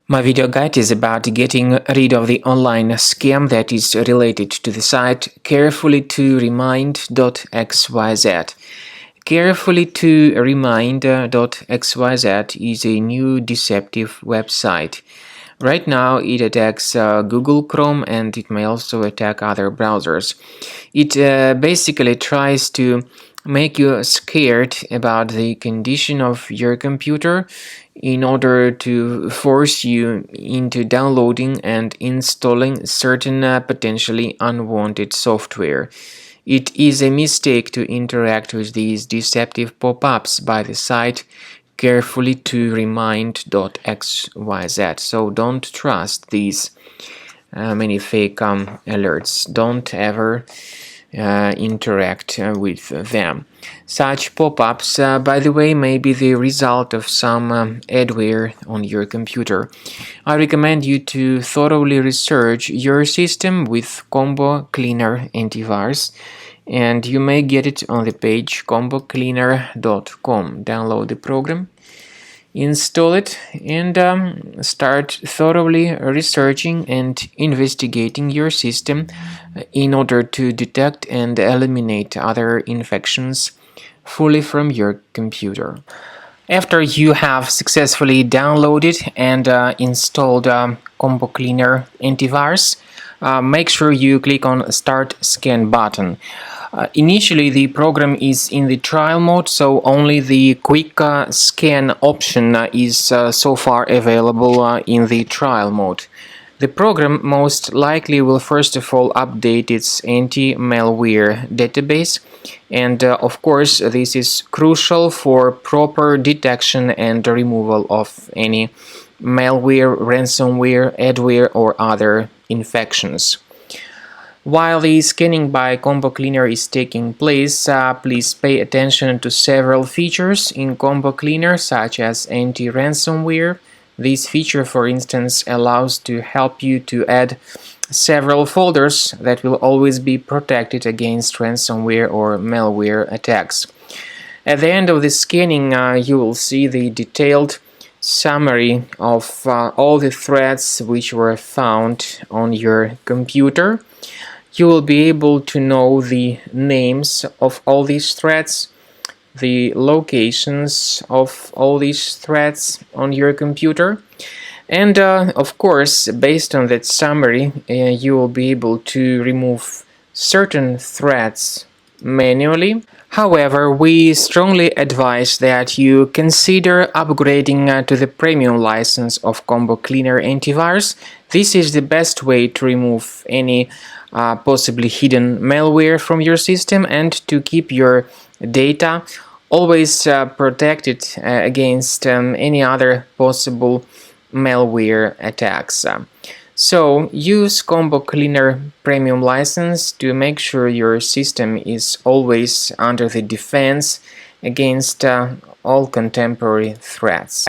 My video guide is about getting rid of the online scam that is related to the site Carefully-to-remind.xyz. Carefully-to-remind.xyz is a new deceptive website. Right now, it attacks Google Chrome and it may also attack other browsers. It basically tries to make you scared about the condition of your computer in order to force you into downloading and installing certain potentially unwanted software. It is a mistake to interact with these deceptive pop-ups by the site Carefully-to-remind.xyz. So don't trust these many fake alerts. Don't ever interact with them. Such pop-ups, by the way, may be the result of some adware on your computer. I recommend you to thoroughly research your system with Combo Cleaner antivirus, and you may get it on the page combocleaner.com. Download the program, install it, and start thoroughly researching and investigating your system in order to detect and eliminate other infections fully from your computer. After you have successfully downloaded and installed Combo Cleaner antivirus, make sure you click on Start Scan button. Initially, the program is in the trial mode, so only the quick scan option is so far available in the trial mode. The program most likely will first of all update its anti-malware database, and of course this is crucial for proper detection and removal of any malware, ransomware, adware or other infections. While the scanning by Combo Cleaner is taking place, please pay attention to several features in Combo Cleaner, such as anti-ransomware. This feature, for instance, allows to help you to add several folders that will always be protected against ransomware or malware attacks. At the end of the scanning, you will see the detailed summary of all the threads which were found on your computer. You will be able to know the names of all these threads, the locations of all these threads on your computer, and of course, based on that summary, you will be able to remove certain threads manually. However, we strongly advise that you consider upgrading to the premium license of Combo Cleaner antivirus. This is the best way to remove any possibly hidden malware from your system and to keep your data always protected against any other possible malware attacks. So use Combo Cleaner Premium license to make sure your system is always under the defense against all contemporary threats.